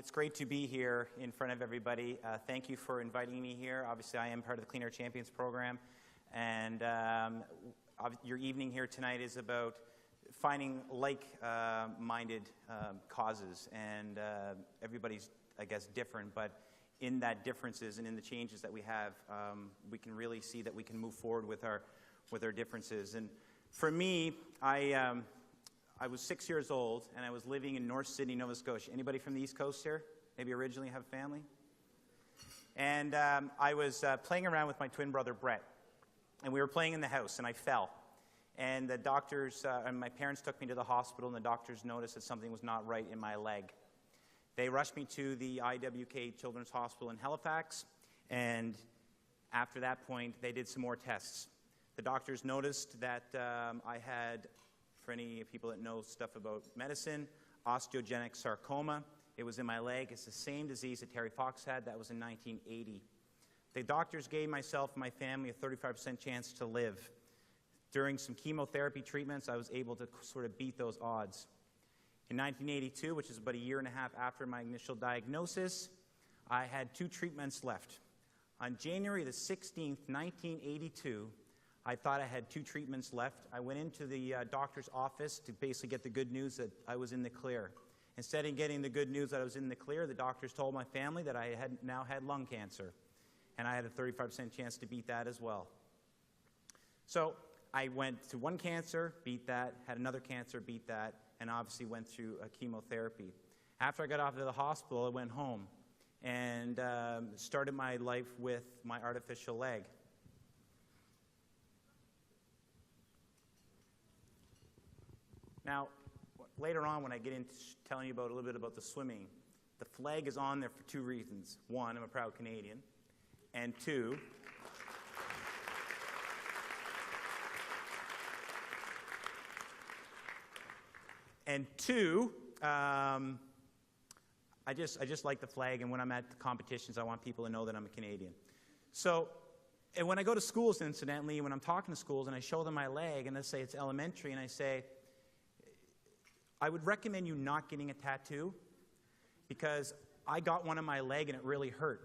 It's great to be here in front of everybody. Thank you for inviting me here. Obviously, I am part of the Clean Air Champions program, and your evening here tonight is about finding like-minded causes, and everybody's, I guess, different, but in that differences and in the changes that we have, we can really see that we can move forward with our differences. And for me, I was 6 years old, and I was living in North Sydney, Nova Scotia. Anybody from the East Coast here? Maybe originally have family? And I was playing around with my twin brother, Brett. And we were playing in the house, and I fell. And the doctors, and my parents took me to the hospital, and the doctors noticed that something was not right in my leg. They rushed me to the IWK Children's Hospital in Halifax, and after that point, they did some more tests. The doctors noticed that I had, for any people that know stuff about medicine, osteogenic sarcoma. It was in my leg. It's the same disease that Terry Fox had. That was in 1980. The doctors gave myself and my family a 35% chance to live. During some chemotherapy treatments, I was able to sort of beat those odds. In 1982, which is about a year and a half after my initial diagnosis, I had 2 treatments left. On January the 16th, 1982, I thought I had 2 treatments left. I went into the doctor's office to basically get the good news that I was in the clear. Instead of getting the good news that I was in the clear, the doctors told my family that I had now had lung cancer. And I had a 35% chance to beat that as well. So I went to one cancer, beat that, had another cancer, beat that, and obviously went through chemotherapy. After I got off to the hospital, I went home and started my life with my artificial leg. Now, later on when I get into telling you a little bit about the swimming, the flag is on there for 2 reasons. 1, I'm a proud Canadian, and 2, I just like the flag, and when I'm at the competitions, I want people to know that I'm a Canadian. So, and when I go to schools, incidentally, when I'm talking to schools and I show them my leg, and they say it's elementary, and I say, I would recommend you not getting a tattoo because I got one on my leg and it really hurt.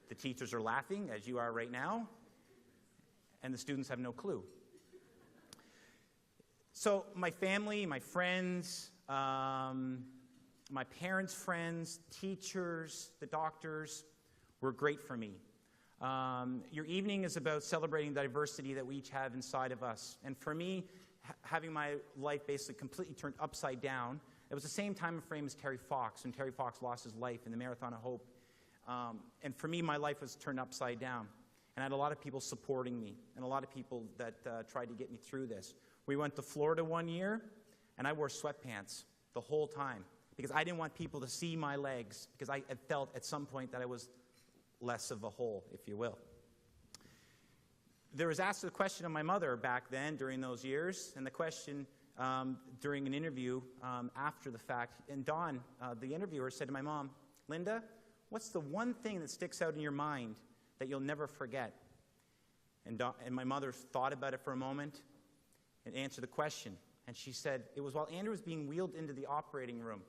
The teachers are laughing, as you are right now, and the students have no clue. So my family, my friends, my parents' friends, teachers, the doctors were great for me. Your evening is about celebrating the diversity that we each have inside of us. And for me, having my life basically completely turned upside down, it was the same time frame as Terry Fox, when Terry Fox lost his life in the Marathon of Hope. And for me, my life was turned upside down. And I had a lot of people supporting me, and a lot of people that tried to get me through this. We went to Florida one year, and I wore sweatpants the whole time because I didn't want people to see my legs, because I had felt at some point that I was less of a hole, if you will. There was asked a question of my mother back then during those years, and the question during an interview after the fact, and Dawn, the interviewer, said to my mom, Linda, what's the one thing that sticks out in your mind that you'll never forget? And my mother thought about it for a moment and answered the question, and she said, it was while Andrew was being wheeled into the operating room.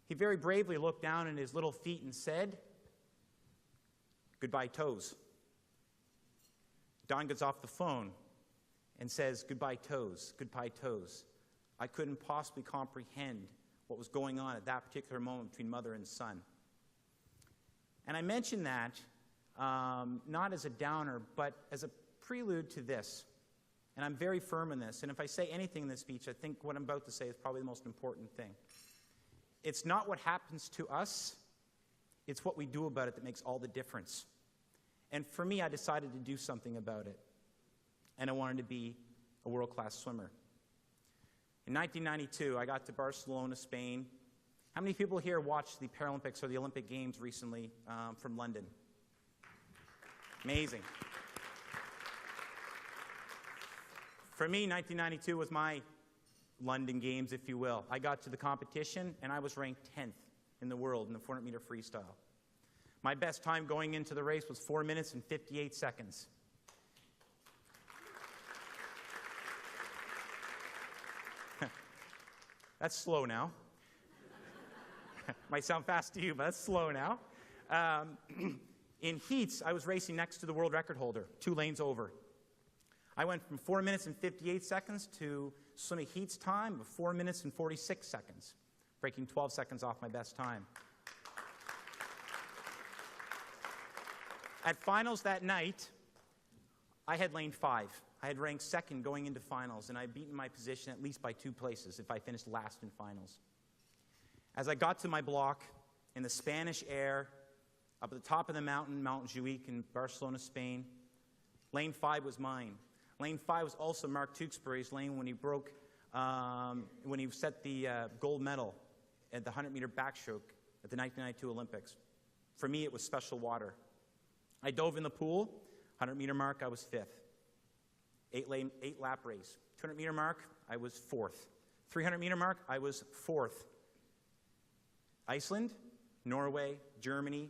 He very bravely looked down at his little feet and said, goodbye toes. Don gets off the phone and says, goodbye toes, goodbye toes. I couldn't possibly comprehend what was going on at that particular moment between mother and son. And I mention that not as a downer, but as a prelude to this. And I'm very firm in this. And if I say anything in this speech, I think what I'm about to say is probably the most important thing. It's not what happens to us, it's what we do about it that makes all the difference. And for me, I decided to do something about it. And I wanted to be a world-class swimmer. In 1992, I got to Barcelona, Spain. How many people here watched the Paralympics or the Olympic Games recently from London? Amazing. For me, 1992 was my London Games, if you will. I got to the competition, and I was ranked 10th in the world in the 400-meter freestyle. My best time going into the race was 4 minutes and 58 seconds. That's slow now. Might sound fast to you, but that's slow now. In heats, I was racing next to the world record holder, 2 lanes over. I went from 4 minutes and 58 seconds to swimming heats time of 4 minutes and 46 seconds, breaking 12 seconds off my best time. At finals that night, I had lane 5. I had ranked second going into finals, and I had beaten my position at least by 2 places if I finished last in finals. As I got to my block in the Spanish air, up at the top of the mountain, Mount Juic in Barcelona, Spain, lane 5 was mine. Lane 5 was also Mark Tewksbury's lane when he broke, when he set the gold medal at the 100-meter backstroke at the 1992 Olympics. For me, it was special water. I dove in the pool, 100-meter mark, I was 5th. 8-lap race. 200-meter mark, I was 4th. 300-meter mark, I was 4th. Iceland, Norway, Germany,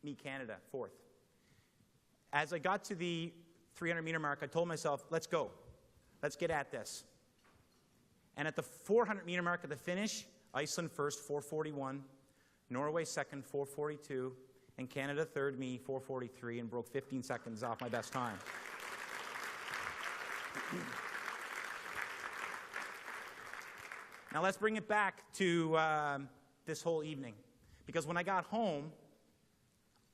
me, Canada, 4th. As I got to the 300-meter mark, I told myself, let's go. Let's get at this. And at the 400-meter mark at the finish, Iceland first, 4:41. Norway second, 4:42. And Canada third, me, 4:43, and broke 15 seconds off my best time. Now let's bring it back to this whole evening. Because when I got home,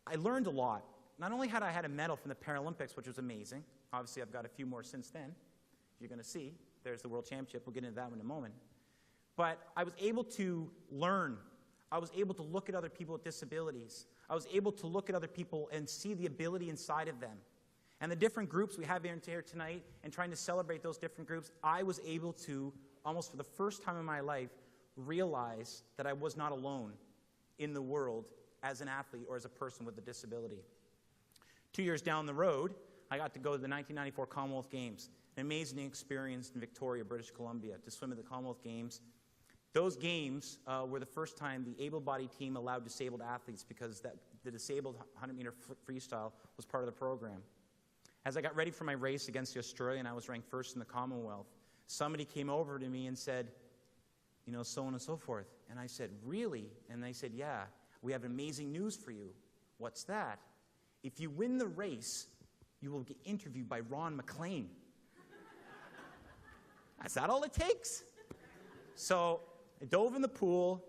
I learned a lot. Not only had I had a medal from the Paralympics, which was amazing. Obviously, I've got a few more since then. You're going to see. There's the World Championship. We'll get into that in a moment. But I was able to learn. I was able to look at other people with disabilities. I was able to look at other people and see the ability inside of them. And the different groups we have here tonight, and trying to celebrate those different groups, I was able to, almost for the first time in my life, realize that I was not alone in the world as an athlete or as a person with a disability. 2 years down the road, I got to go to the 1994 Commonwealth Games, an amazing experience in Victoria, British Columbia, to swim at the Commonwealth Games. Those games were the first time the able-bodied team allowed disabled athletes, because the disabled 100-meter freestyle was part of the program. As I got ready for my race against the Australian, I was ranked first in the Commonwealth. Somebody came over to me and said, you know, so on and so forth. And I said, really? And they said, yeah, we have amazing news for you. What's that? If you win the race, you will get interviewed by Ron McLean. Is that all it takes? So I dove in the pool,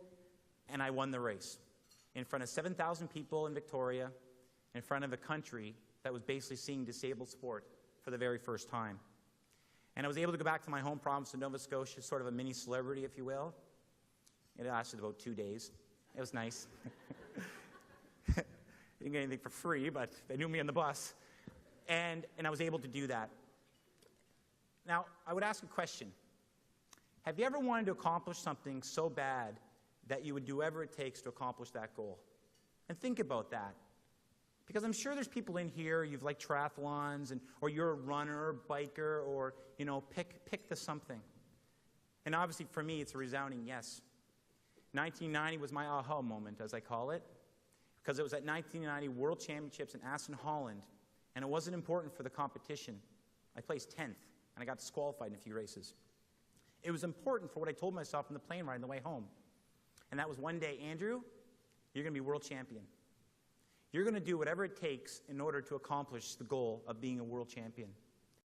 and I won the race in front of 7,000 people in Victoria, in front of a country that was basically seeing disabled sport for the very first time. And I was able to go back to my home province of Nova Scotia, sort of a mini celebrity, if you will. It lasted about 2 days. It was nice. Didn't get anything for free, but they knew me on the bus. And I was able to do that. Now, I would ask a question. Have you ever wanted to accomplish something so bad that you would do whatever it takes to accomplish that goal? And think about that. Because I'm sure there's people in here, you've liked triathlons, or you're a runner, biker, or, you know, pick the something. And obviously for me, it's a resounding yes. 1990 was my aha moment, as I call it, because it was at 1990 World Championships in Aston, Holland, and it wasn't important for the competition. I placed 10th, and I got disqualified in a few races. It was important for what I told myself on the plane ride on the way home. And that was one day, Andrew, you're going to be world champion. You're going to do whatever it takes in order to accomplish the goal of being a world champion.